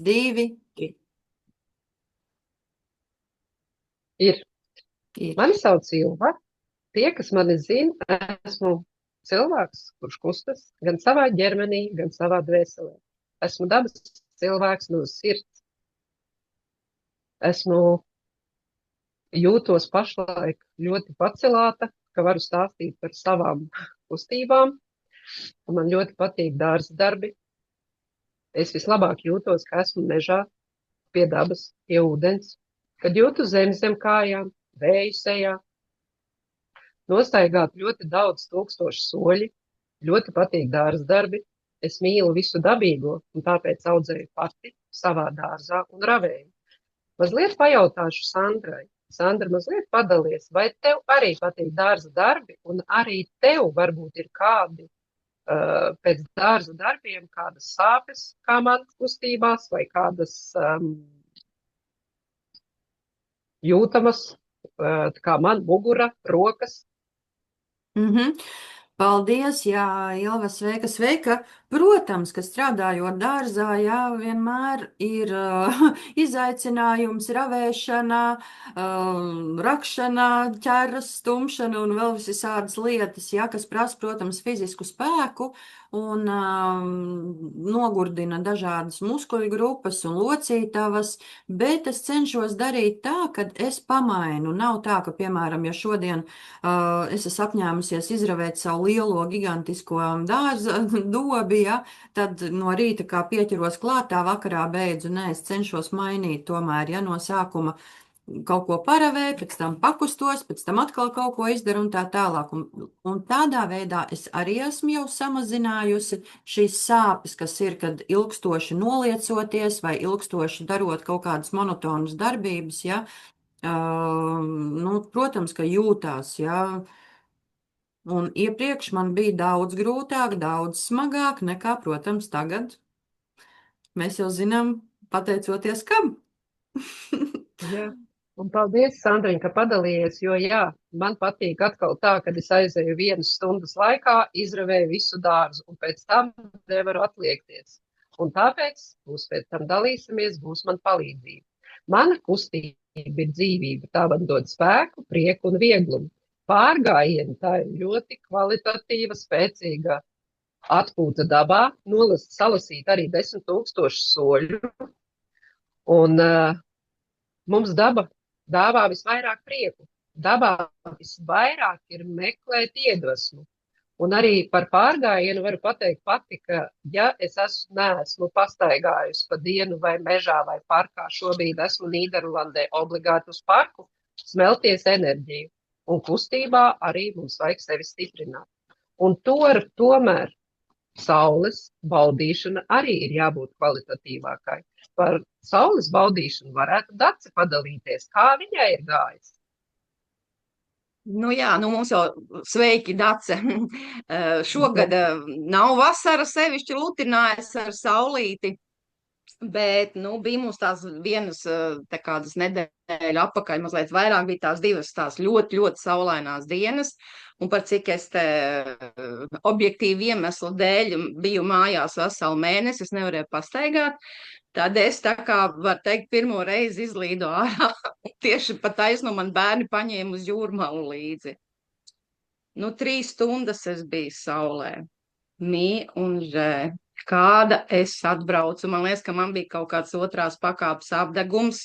2. Ir. Ir. Mani sauc Ilva. Tie, kas mani zina, esmu cilvēks, kurš kustas gan savā ģermenī, gan savā dvēselē. Esmu dabas cilvēks no sirds. Esmu jūtos pašlaik ļoti pacelāta, ka varu stāstīt par savām kustībām. Un man ļoti patīk dārza darbi. Es vislabāk jūtos, ka esmu mežā, pie dabas, pie ūdens, kad jūtu zemi zem kājām, vēju sejā. Nostaigāt ļoti daudz tūkstošu soļi, ļoti patīk dārza darbi. Es mīlu visu dabīgo un tāpēc audzēju pati savā dārzā un ravēju. Mazliet pajautāšu Sandrai. Sandra, mazliet padalies, vai tev arī patīk dārza darbi un arī tev varbūt ir kādi pēc dārza darbiem, kādas sāpes, kā man kustībās, vai kādas jūtamas, kā man mugura, rokas. Paldies, jā, Ilva, sveika, sveika. Protams, ka strādājot dārzā, jā, vienmēr ir izaicinājums, ravēšana, rakšana, ķeras, stumšana un vēl visādas lietas, jā, kas prasa, protams, fizisku spēku un nogurdina dažādas muskuļu grupas un locītavas, bet es cenšos darīt tā, ka es pamainu. Nav tā, ka, piemēram, ja šodien es esmu apņēmusies izravēt savu lielo, gigantisko dārza dobi, ja, tad no rīta kā pieķeros klātā, vakarā beidzu. Nē, es cenšos mainīt tomēr, ja no sākuma kaut ko paravēju, pēc tam pakustos, pēc tam atkal kaut ko izdaru un tā tālāk. Un tādā veidā es arī esmu jau samazinājusi šīs sāpes, kas ir, kad ilgstoši noliecoties vai ilgstoši darot kaut kādas monotonas darbības, ja, nu, protams, ka jūtās, ja. Un iepriekš man bija daudz grūtāk, daudz smagāk nekā, protams, tagad. Mēs jau zinām, pateicoties kam. Jā. Un paldies, Sandriņ, ka padalījies, jo jā, man patīk atkal tā, kad es aizēju 1 stundas laikā, izravēju visu dārzu un pēc tam nevaru atliekties. Un tāpēc būs pēc tam dalīsimies, būs man palīdzība. Mana kustība ir dzīvība, tā man dod spēku, prieku un vieglumu. Pārgājieni tā ir ļoti kvalitatīva, spēcīga atpūta dabā, salasīt arī 10 000 soļu. Un mums daba dāvā visvairāk prieku. Dabā visvairāk ir meklēt iedvesmu. Un arī par pārgājienu varu pateikt pati, ka ja es neesmu pastaigājusi pa dienu vai mežā vai parkā, šobrīd esmu Nīderlandē obligāti uz parku, smelties enerģiju. Un kustībā arī mums vajag sevi stiprināt. Un tomēr saules baudīšana arī ir jābūt kvalitatīvākai. Par saules baudīšanu varētu Dace padalīties, kā viņai ir gājis. Nu jā, nu mums jau sveiki, Dace. Šogad nav vasara sevišķi lutinājis ar saulīti, bet, nu, bija mums tās vienas, te kādas nedēļa apakaļ, mazliet vairāk bija tās divas tās ļoti, ļoti saulainās dienas, un par cik es te objektīvu iemeslu dēļ biju mājās veselu mēnesi, es nevarēju pastaigāt, tad es tā kā, var teikt, pirmo reizi izlīdu ārā, tieši pa taisnu man bērni paņēma uz jūrmalu līdzi. Nu, 3 stundas es biju saulē, un žē. Kāda es atbraucu, man liekas, ka man bija kaut kāds 2. pakāpes apdegums,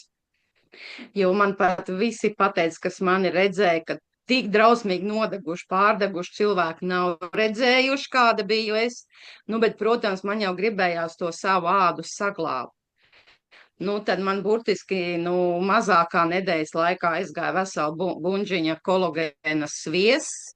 jo man pat visi pateica, kas mani redzēja, ka tik drausmīgi nodeguši, pārdeguši cilvēki nav redzējuši, kāda biju es. Nu, bet, protams, man jau gribējās to savu ādu saglābt. Nu, tad man burtiski, mazākā nedēļas laikā aizgāja vesela bunžiņa kolagēna sviests.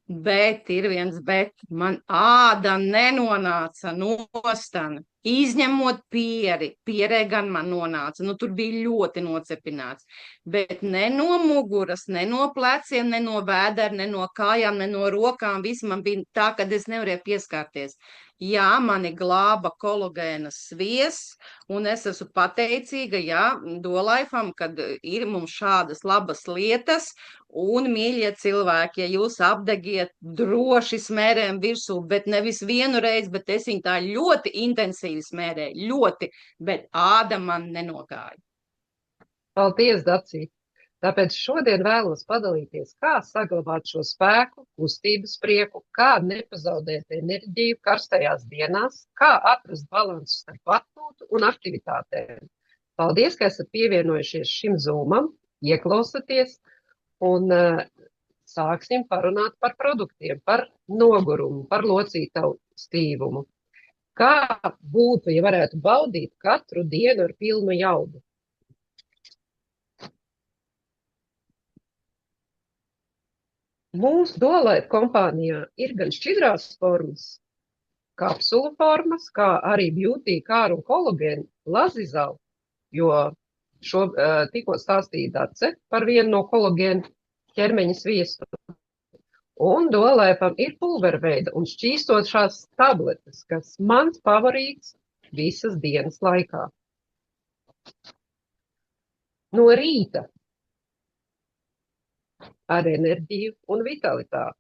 Bet ir viens bet, man āda nenonāca nostana, izņemot pieri, pierē gan man nonāca, tur bija ļoti nocepināts, bet ne no muguras, ne no pleciem, ne no vēdera, ne no kājām, ne no rokām, viss man bija tā, ka es nevarēju pieskārties. Jā, mani glāba kolagēna sviests, un es esmu pateicīga, jā, Dolaifam, kad ir mums šādas labas lietas, un, mīļie cilvēki, ja jūs apdegiet, droši smērējam virsū, bet nevis vienu reizi, bet es viņu tā ļoti intensīvi smērēju, ļoti, bet āda man nenogāja. Paldies, Dacī! Tāpēc šodien vēlos padalīties, kā saglabāt šo spēku, kustības prieku, kā nepazaudēt enerģiju karstajās dienās, kā atrast balansu starp atpūtu un aktivitātēm. Paldies, ka esat pievienojušies šim zūmam, ieklausaties un sāksim parunāt par produktiem, par nogurumu, par locītavu stīvumu. Kā būtu, ja varētu baudīt katru dienu ar pilnu jaudu? Mūsu Dolife kompānijā ir gan šķidrās formas, kapsulu formas, kā arī beauty, kāru un kolagēnu lazizalu, jo tikko stāstīja Dace par vienu no kolagēnu ķermeņa sviestu. Un Dolifam ir pulverveida un šķīstošās tabletes, kas mans favorīts visas dienas laikā. No rīta ar enerģiju un vitalitāti.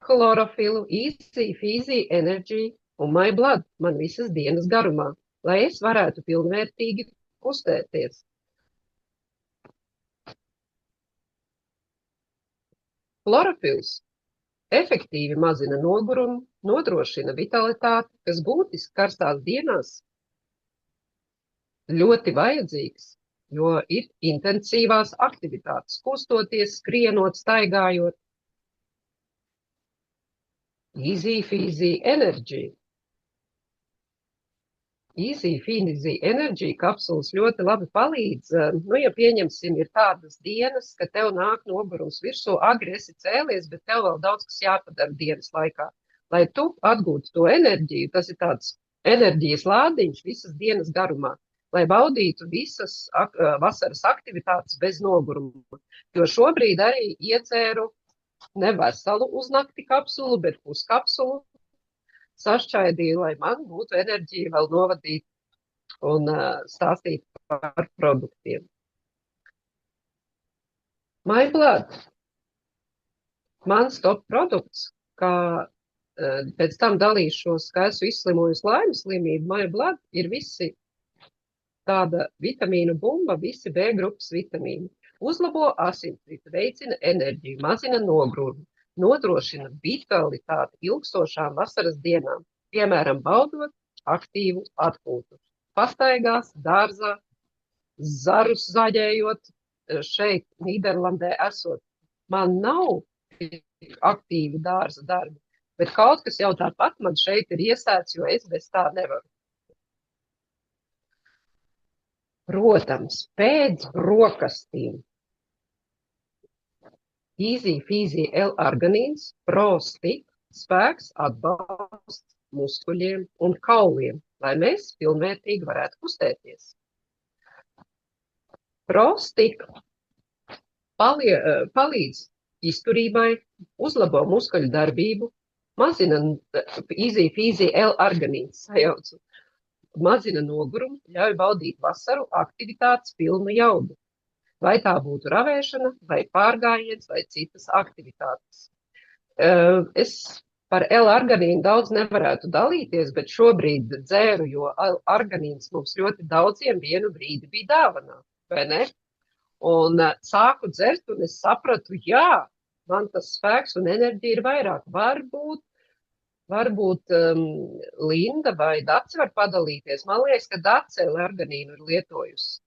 Chlorofilu, Easy Fizzy Energy un My Blood man visas dienas garumā, lai es varētu pilnvērtīgi kustēties. Chlorofils efektīvi mazina nogurumu, nodrošina vitalitāti, kas būtiski karstās dienās ļoti vajadzīgs, jo ir intensīvās aktivitātes, kustoties, skrienot, staigājot. Easy Fizzy Energy. Easy Fizzy Energy kapsulas ļoti labi palīdz. Ja pieņemsim, ir tādas dienas, ka tev nāk nogurums virsū, agri esi cēlies, bet tev vēl daudz kas jāpadara dienas laikā. Lai tu atgūtu to enerģiju, tas ir tāds enerģijas lādiņš visas dienas garumā, lai baudītu visas vasaras aktivitātes bez noguruma. Jo šobrīd arī iedzēru ne veselu uz nakti kapsulu, bet puskapsulu sašķaidīju, lai man būtu enerģija vēl novadīt un stāstīt par produktiem. My Blood. Mans top produkts, kā pēc tam dalīšos, ka esmu izslimojusi laimes slimību, My Blood ir visi tāda vitamīnu bumba, visi B grupas vitamīni. Uzlabo asinsritu, veicina enerģiju, mazina nogurumu, nodrošina vitalitāti ilgstošām vasaras dienām, piemēram, baudot aktīvu atpūtu. Pastaigās, dārzā, zarus zaļējot, šeit Nīderlandē esot. Man nav aktīvi dārza darbi, bet kaut kas jau tāpat man šeit ir iesēts, jo es bez tā nevaru. Protams, pēc brokastīm. Easy Fizzy L-arganīns, Pro Stick, spēks, atbalsts muskuļiem un kauliem, lai mēs pilnvērtīgi varētu kustēties. Pro Stick palīdz izturībai, uzlabo muskuļu darbību, mazina Easy Fizzy L-arganīns sajaucu. Mazina nogurumu, ļauj baudīt vasaru aktivitātes pilnu jaudu. Vai tā būtu ravēšana, vai pārgājiens, vai citas aktivitātes. Es par L-arganīnu daudz nevarētu dalīties, bet šobrīd dzēru, jo L-arganīns mums ļoti daudziem vienu brīdi bija dāvanā, vai ne? Un sāku dzert, un es sapratu, jā, man tas spēks un enerģija ir vairāk. Varbūt Linda vai Dace var padalīties. Man liekas, ka Dace L-arganīnu ir lietojusi.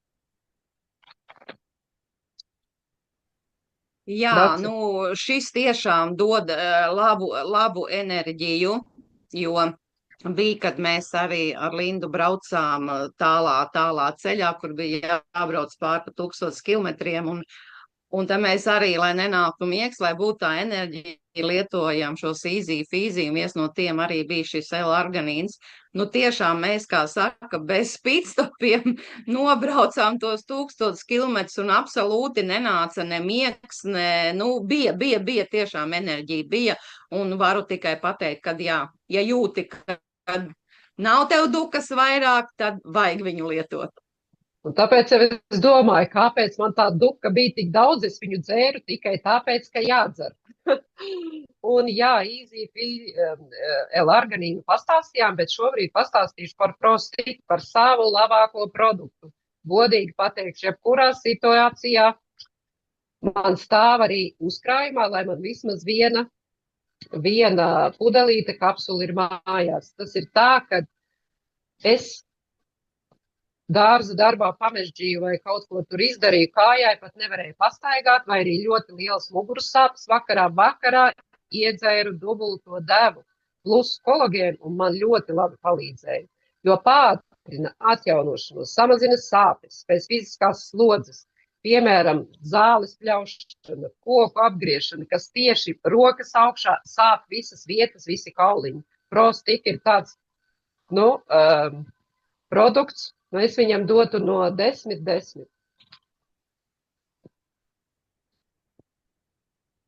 Jā, Dace. Šis tiešām dod labu enerģiju, jo bija, kad mēs arī ar Lindu braucām tālā ceļā, kur bija jābrauc pār pa 1000 kilometriem, un tad mēs arī, lai nenāktu miegs, lai būtu tā enerģija, lietojam šos Easy Fizzy, un viens no tiem arī bija šis L-arganīns. Tiešām mēs, kā saka, bez pitstopiem nobraucām tos 1000 kilometrus un absolūti nenāca ne miegs, bija tiešām enerģija bija, un varu tikai pateikt, ka jā, ja jūti, ka kad nav tev dukas vairāk, tad vajag viņu lietot. Un tāpēc jau es domāju, kāpēc man tā duka bija tik daudz, es viņu dzēru tikai tāpēc, ka jādzer. Un jā, L-arganīnu pastāstījām, bet šobrīd pastāstīšu par Prostik, par savu labāko produktu. Godīgi pateikšu, jebkurā situācijā man stāv arī uzkrājumā, lai man vismaz viena pudelīte kapsula ir mājās. Tas ir tā, ka es dārza darbā pamežģīju vai kaut ko tur izdarīju kājai, pat nevarēju pastaigāt, vai arī ļoti liels muguras sāpes vakarā iedzēru dubulto devu plus kolagēnu, un man ļoti labi palīdzēja, jo pātrina atjaunošanos, samazina sāpes pēc fiziskās slodzes, piemēram, zāles pļaušana, koku apgriešana, kas tieši rokas augšā sāp visas vietas, visi kauliņi. Prostik ir tāds, produkts, es viņam dotu no 10.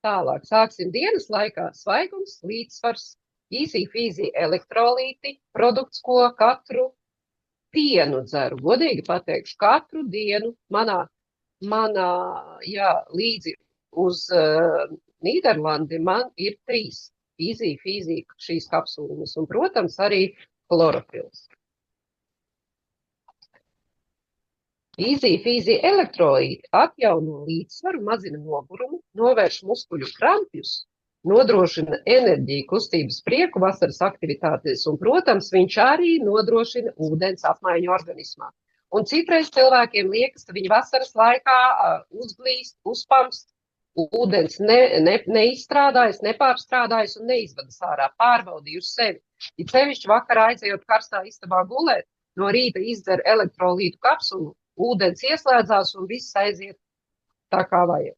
Tālāk, sāksim dienas laikā. Svaigums, līdzsvars, easy elektrolīti, produkts, ko katru dienu dzeru. Godīgi pateikšu, katru dienu manā līdzi uz Nīderlandi man ir 3 easy šīs kapsūmas un, protams, arī chlorofils. Easy elektrolīti atjauno līdzsvaru, mazina nogurumu, novērš muskuļu krampjus, nodrošina enerģiju, kustības prieku vasaras aktivitātēs un, protams, viņš arī nodrošina ūdens apmaiņu organismā. Un citreiz cilvēkiem liekas, ka viņi vasaras laikā uzblīst, uzpamst, ūdens neizstrādājas, nepārstrādājas un neizvadas ārā, pārbaudīju uz sevi. Ja sevišķi vakarā aizejot karstā istabā gulēt, no rīta izdzer elektrolītu kapsulu, ūdens ieslēdzās un viss aiziet tā kā vajag.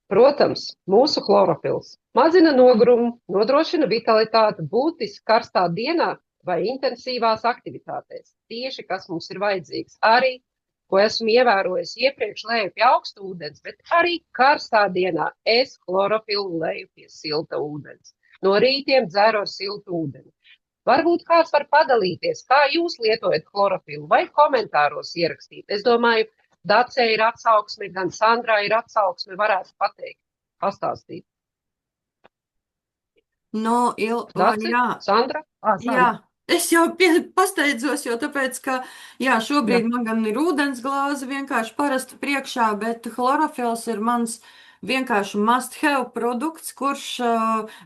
Protams, mūsu chlorofils mazina nogurumu, nodrošina vitalitāti būtiski karstā dienā vai intensīvās aktivitātēs. Tieši, kas mums ir vajadzīgs. Arī, ko esmu ievērojis iepriekš, leju pie augsta ūdens, bet arī karstā dienā es chlorofilu leju pie silta ūdens. No rītiem dzeru ar siltu ūdeni. Varbūt kāds var padalīties, kā jūs lietojat chlorofilu, vai komentāros ierakstīt. Es domāju, Dacē ir atsauksme, gan Sandrā ir atsauksme, varētu pateikt, pastāstīt. Dace, jā. Sandra? Sandra. Jā, es jau pasteidzos, jo tāpēc, ka, šobrīd man gan ir ūdens glāze vienkārši parasti priekšā, bet chlorofils ir mans vienkārši must-have produkts, kurš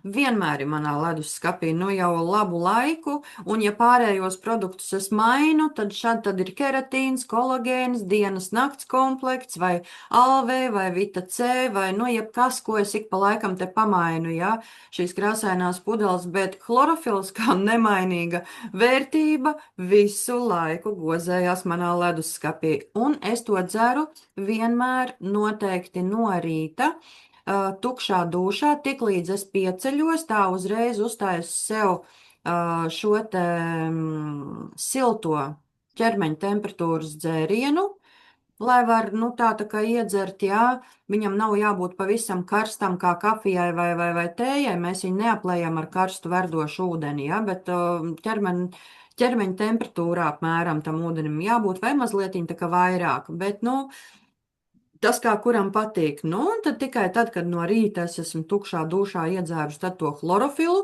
vienmēr ir manā leduskapī, jau labu laiku, un ja pārējos produktus es mainu, tad tad ir keratīns, kolagēns, dienas nakts komplekts, vai alvē, vai vita C, vai jebkas, ko es ik pa laikam te pamainu, šīs krāsainās pudeles, bet chlorofils kā nemainīga vērtība visu laiku gozējās manā leduskapī, un es to dzeru vienmēr noteikti no rīta, tukšā dūšā, tiklīdz es pieceļos, tā uzreiz uztājas sev šo te silto ķermeņa temperatūras dzērienu, lai var, tā kā iedzert, viņam nav jābūt pavisam karstam kā kafijai vai tējai, mēs viņu neaplējam ar karstu verdošu ūdeni, bet ķermeņa temperatūrā apmēram tam ūdenim jābūt vai mazlietiņ tā kā vairāk, bet, tas, kā kuram patīk. Un tad tikai tad, kad no rīta es esmu tukšā dūšā iedzērus tad to chlorofilu,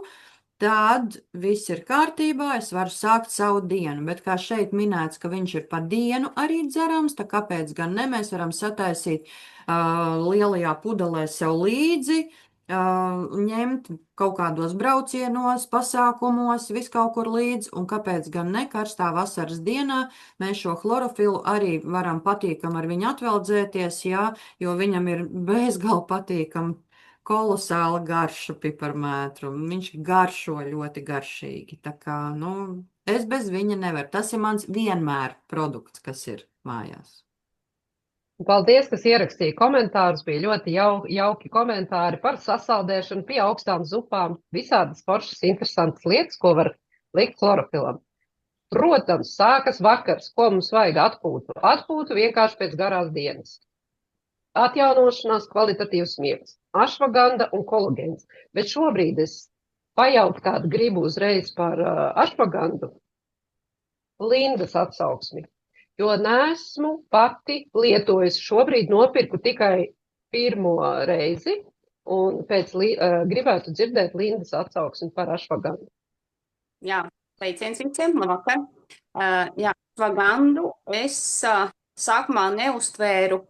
tad viss ir kārtībā, es varu sākt savu dienu. Bet kā šeit minēts, ka viņš ir pa dienu arī dzerams, tā kāpēc gan ne, mēs varam sataisīt lielajā pudelē sev līdzi, ņemt kaut kādos braucienos, pasākumos, vis kaut kur līdz, un kāpēc gan ne karstā vasaras dienā mēs šo chlorofilu arī varam patīkam ar viņu atveldzēties, jo viņam ir bezgal patīkam kolosāla garša piparmētru, viņš garšo ļoti garšīgi, tā kā, es bez viņa nevaru, tas ir mans vienmēr produkts, kas ir mājās. Paldies, kas ierakstīja komentārus, bija ļoti jauki komentāri par sasaldēšanu pie augstām zupām, visādas foršas interesantas lietas, ko var likt chlorofilam. Protams, sākas vakars, ko mums vajag atpūtu. Atpūtu vienkārši pēc garās dienas. Atjaunošanās, kvalitatīvs miegs, ašvaganda un kolagēns. Bet šobrīd es pajautāt gribu uzreiz par ašvagandu Lindas atsauksmi, jo nesmu pati lietojusi. Šobrīd nopirku tikai pirmo reizi, un gribētu dzirdēt Lindas atsauksmi par ašvagandu. Jā, sveiciens visiem, labvakar. Jā, ašvagandu es sākumā neuztvēru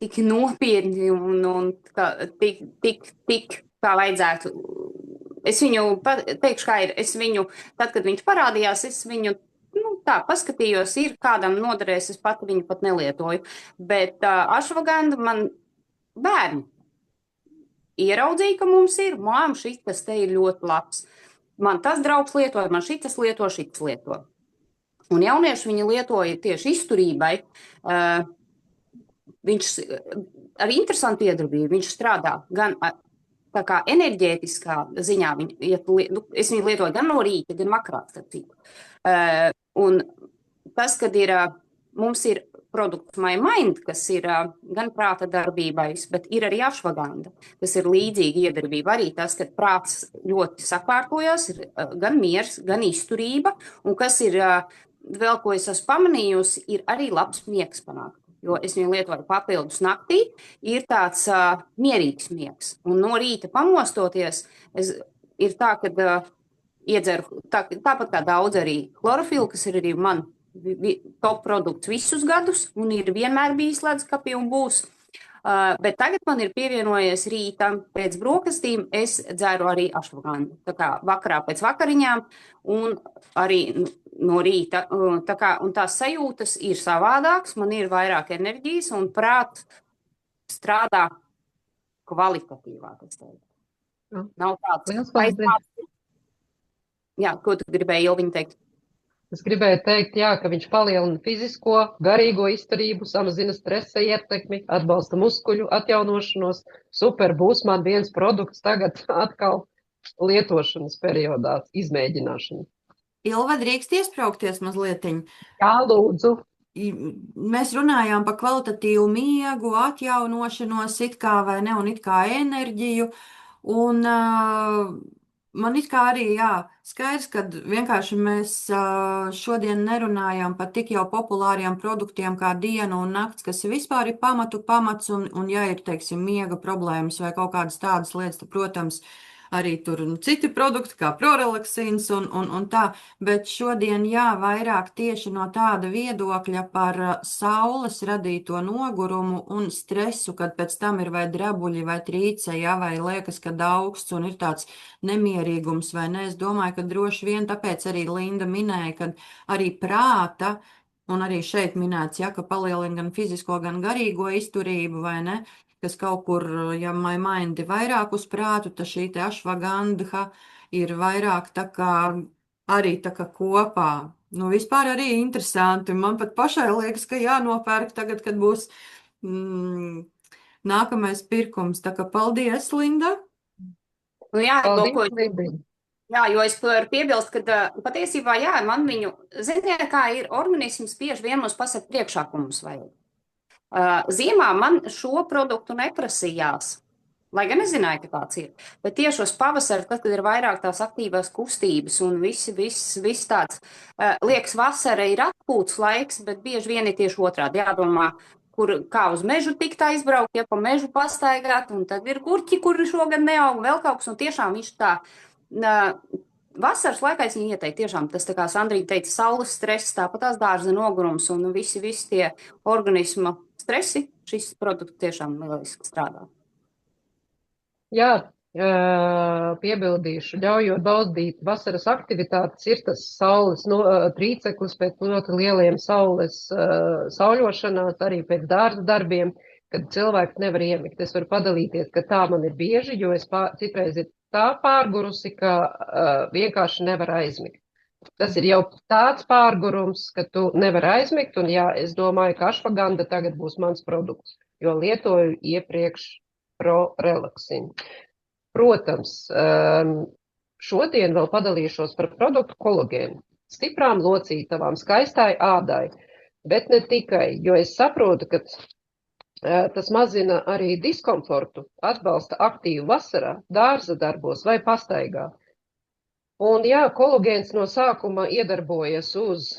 tik nopietni un tik kā vajadzētu. Es viņu, teikšu kā ir, tad, kad viņš parādījās, es viņu tā paskatījos, ir kādam noderēs, es pati viņu pat nelietoju. Bet ašvagandu man bērni ieraudzīja, ka mums ir, mām, šitas te ir ļoti labs. Man tas draugs lietoja, man šitas lieto. Un jaunieši viņi lietoja tieši izturībai. Viņš ar interesantu iedarbību, viņš strādā gan tā kā enerģētiskā ziņā, es viņu lietoju gan no rīta, gan vakarā. Un tas, kad mums ir produkts My Mind, kas ir gan prāta darbībais, bet ir arī ašvaganda, kas ir līdzīga iedarbība. Arī tas, kad prāts ļoti sakārtojas, ir gan miers, gan izturība, un kas ir vēl, ko es esmu pamanījusi, ir arī labs miegs panākt. Jo es viņu lietoju papildus naktī, ir tāds mierīgs miegs. Un no rīta pamostoties, ir tā, kad iedzeru, tāpat kā daudz arī chlorofilu, kas ir arī man top produkts visus gadus, un ir vienmēr bijis ledusskapī un būs. Bet tagad man ir pievienojies rītam pēc brokastīm, es dzeru arī ašvagandu. Tā kā vakarā pēc vakariņām un arī no rīta. Un tās sajūtas ir savādākas, man ir vairāk enerģijas un prāts strādā kvalitatīvāk. Nav tāds aizpārts. Jā, ko tu gribēji, Ilviņa, teikt? Es gribēju teikt, jā, ka viņš palielina fizisko, garīgo izturību, samazina stresa ietekmi, atbalsta muskuļu atjaunošanos. Super, būs man viens produkts tagad atkal lietošanas periodā, izmēģināšana. Ilva, drīkst iespraukties mazlietiņ? Jā, lūdzu. Mēs runājām par kvalitatīvu miegu, atjaunošanos, it kā vai ne, un it kā enerģiju. Un man it kā arī, jā, skaidrs, ka vienkārši mēs šodien nerunājam par tik jau populāriem produktiem kā diena un nakts, kas vispār ir pamats, un ja ir, teiksim, miega problēmas vai kaut kādas tādas lietas, tad, protams, arī tur citi produkti kā prorelaksīns un tā, bet šodien, jā, vairāk tieši no tāda viedokļa par saules radīto nogurumu un stresu, kad pēc tam ir vai drebuļi vai trīce, jā, vai liekas, ka augsts un ir tāds nemierīgums vai ne. Es domāju, ka droši vien tāpēc arī Linda minēja, ka arī prāta, un arī šeit minēts, jā, ka palielina gan fizisko, gan garīgo izturību vai ne, kas kaut kur, ja My Mind ir vairāk uz prātu, tad šī te ašvaganda ir vairāk tā kā arī tā kā kopā. Nu, vispār arī interesanti. Man pat pašai liekas, ka jānopērk tagad, kad būs nākamais pirkums. Tā kā paldies, Linda. Nu, jā, Paldies, Linda. Jā, jo es varu piebilst, ka patiesībā, jā, man viņu, ziniet, kā ir organisms bieži vien mums pasaka priekšā, ko mums vajag. Ziemā man šo produktu neprasījās, lai gan es zināju, ka tāds ir. Bet tieši uz pavasari, tad, kad ir vairāk tās aktīvās kustības un viss tāds, liekas, vasara ir atpūtas laiks, bet bieži vien ir tieši otrādi jādomā, kā uz mežu tikt aizbraukt, ja pa mežu pastaigāt, un tad ir gurķi, kuri šogad neaug, vēl kaut kas, un tiešām viņš tā vasaras laikā es viņu ieteiktu, tiešām tas, tā kā Sandrija teica, saules stress, tāpat tās dārza nogurums un visi tie organisma stresi, šis produkts tiešām lieliski strādā. Jā, piebildīšu, ļaujot baudīt vasaras aktivitātes, ir tas saules trīceklis pēc ļoti lieliem sauļošanās, arī pēc dārza darbiem, kad cilvēks nevar iemigt. Es varu padalīties, ka tā man ir bieži, jo es citreiz ir tā pārgurusi, ka vienkārši nevar aizmigt. Tas ir jau tāds pārgurums, ka tu nevar aizmigt, un jā, es domāju, ka ašvaganda tagad būs mans produkts, jo lietoju iepriekš prorelaksinu. Protams, šodien vēl padalīšos par produktu kolagēnu, stiprām locītavām, skaistai ādai, bet ne tikai, jo es saprotu, ka Tas mazina arī diskomfortu, atbalsta aktīvu vasarā, dārza darbos vai pastaigā. Un jā, kolagēns no sākuma iedarbojas uz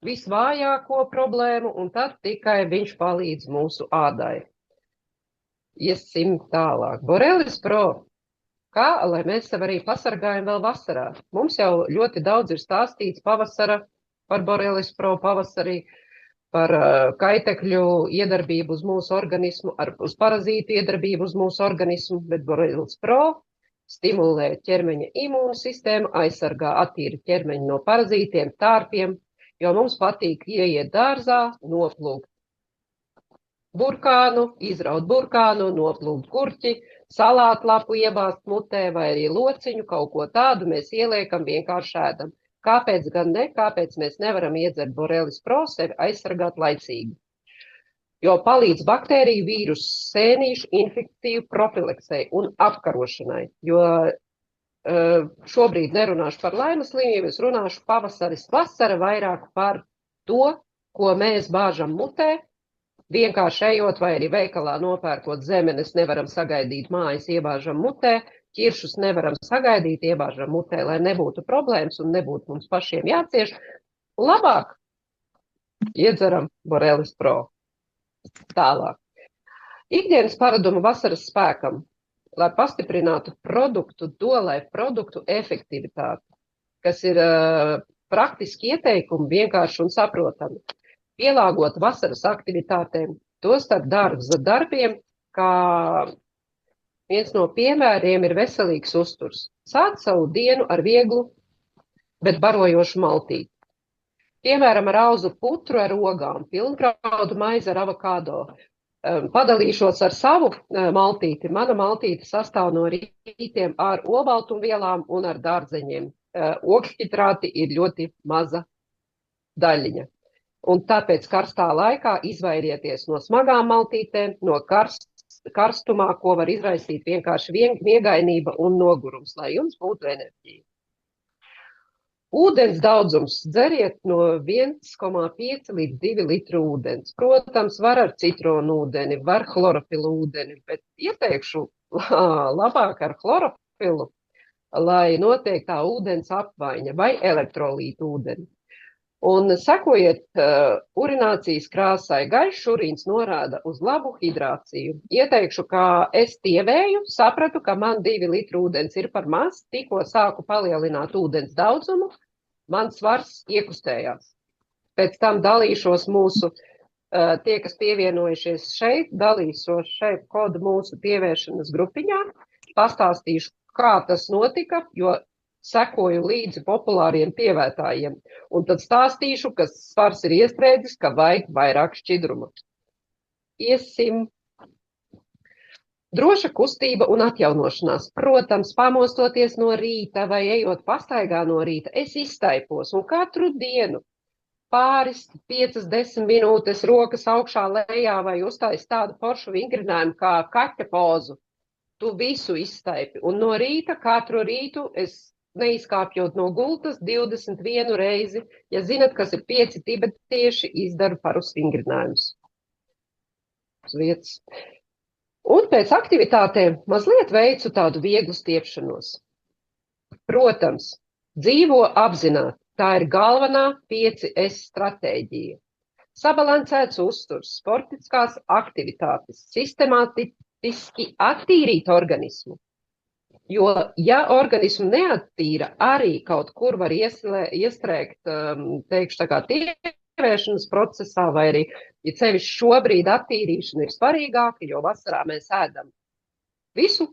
visvājāko problēmu, un tad tikai viņš palīdz mūsu ādai. Iesim tālāk. Borelis Pro. Kā, lai mēs sev arī pasargājam vēl vasarā? Mums jau ļoti daudz ir stāstīts pavasara par Borelis Pro pavasarī, par kaitekļu iedarbību uz mūsu organismu, uz parazītu iedarbību uz mūsu organismu, bet Borelis Pro stimulē ķermeņa imūnsistēmu, aizsargā attīra ķermeņu no parazītiem, tārpiem, jo mums patīk ieiet dārzā, noplūkt burkānu, izraut burkānu, noplūkt kurķi, salātlapu iebāzt mutē vai arī lociņu, kaut ko tādu mēs ieliekam, vienkārši ēdam. Kāpēc gan ne? Kāpēc mēs nevaram iedzert Borelis Pro, sevi aizsargāt laicīgi? Jo palīdz baktēriju, vīrusu, sēnīšu, infekciju profileksei un apkarošanai. Jo šobrīd nerunāšu par laimes slimību, es runāšu pavasaris, vasara vairāk par to, ko mēs bāžam mutē, vienkārši ejot vai arī veikalā nopērkot zemenes, nevaram sagaidīt mājas, iebāžam mutē, ķiršus nevaram sagaidīt, iebāžam mutē, lai nebūtu problēmas un nebūtu mums pašiem jācieš. Labāk iedzeram Borelis Pro. Tālāk. Ikdienas paradumu vasaras spēkam, lai pastiprinātu produktu efektivitāti, kas ir praktiski ieteikumi vienkārši un saprotami. Pielāgot vasaras aktivitātēm, tostarp darbiem, kā viens no piemēriem ir veselīgs uzturs. Sāc savu dienu ar vieglu, bet barojošu maltīti. Piemēram, ar auzu putru ar ogām, pilngraudu maizi ar avokado. Padalīšos ar savu maltīti. Mana maltīte sastāv no rītiem ar olbaltumvielām un ar dārzeņiem. Ogļhidrāti ir ļoti maza daļiņa. Un tāpēc karstā laikā izvairieties no smagām maltītēm, no karstumā, ko var izraisīt vienkārši miegainība un nogurums, lai jums būtu enerģija. Ūdens daudzums dzeriet no 1,5 līdz 2 litru ūdens. Protams, var ar citronu ūdeni, var chlorofilu ūdeni, bet ieteikšu labāk ar chlorofilu, lai notiek tā ūdens apmaiņa vai elektrolītu ūdeni. Un sekojiet urinācijas krāsai, gaišs urīns norāda uz labu hidrāciju. Ieteikšu, kā es tievēju, sapratu, ka man 2 litru ūdens ir par maz, tikko sāku palielināt ūdens daudzumu, mans svars iekustējās. Pēc tam dalīšos mūsu, tie, kas pievienojušies šeit, dalīšos šeit kodu mūsu pievēršanas grupiņā, pastāstīšu, kā tas notika, jo sekoju līdzi populāriem pievētājiem, un tad stāstīšu, ka svars ir iestrēdzis, ka vajag vairāk šķidruma. Iesim. Droša kustība un atjaunošanās. Protams, pamostoties no rīta vai ejot pastaigā no rīta, es izstaipos, un katru dienu pāris 5-10 minūtes rokas augšā lejā vai uztais tādu foršu vingrinājumu kā kaķa pozu. Tu visu izstaipi, un no rīta, katru rītu es neizkāpjot no gultas 21 reizi, ja zinat, kas ir 5 tibetieši, izdaru parus vingrinājumus. Uz vietas. Un pēc aktivitātēm mazliet veicu tādu vieglu stiepšanos. Protams, dzīvo apzināti, tā ir galvenā 5S stratēģija. Sabalansēts uzturs, sportiskās aktivitātes, sistemātiski attīrīt organismu. Jo, ja organismu neattīra, arī kaut kur var iestrēgt, teikšu, tā kā tievēršanas procesā, vai arī, ja sevišķi šobrīd attīrīšana ir svarīgāka, jo vasarā mēs ēdam visu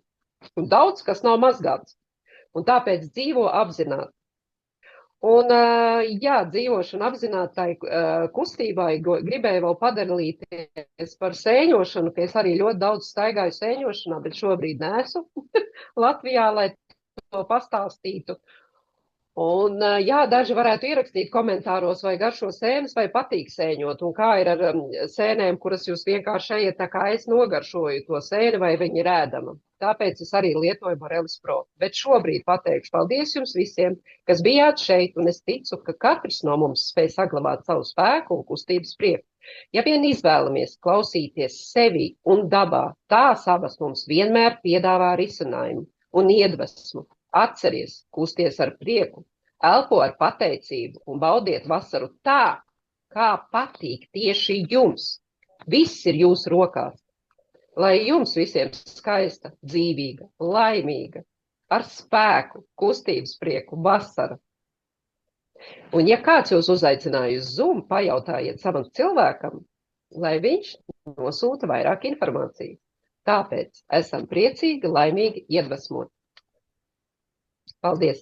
un daudz, kas nav mazgāts. Un tāpēc dzīvo apzināti. Un, jā, dzīvošana apzinātai kustībai gribēju vēl padalīties par sēņošanu, ka es arī ļoti daudz staigāju sēņošanā, bet šobrīd neesmu Latvijā, lai to pastāstītu. Un, jā, daži varētu ierakstīt komentāros, vai garšo sēnes, vai patīk sēņot, un kā ir ar sēnēm, kuras jūs vienkārši ejat, tā kā es nogaršoju to sēni, vai viņi ir ēdama. Tāpēc es arī lietoju Borelis Pro. Bet šobrīd pateikšu paldies jums visiem, kas bijāt šeit, un es ticu, ka katrs no mums spēj saglabāt savu spēku un kustības prieku. Ja vien izvēlamies klausīties sevi un dabā, tās abas mums vienmēr piedāvā risinājumu un iedvesmu. Atceries, kusties ar prieku, elpo ar pateicību un baudiet vasaru tā, kā patīk tieši jums. Viss ir jūsu rokās. Lai jums visiem skaista, dzīvīga, laimīga, ar spēku, kustības prieku vasara. Un ja kāds jūs uzaicināja uz Zoom, pajautājiet savam cilvēkam, lai viņš nosūta vairāk informācijas. Tāpēc esam priecīgi, laimīgi, iedvesmoti. Paldies!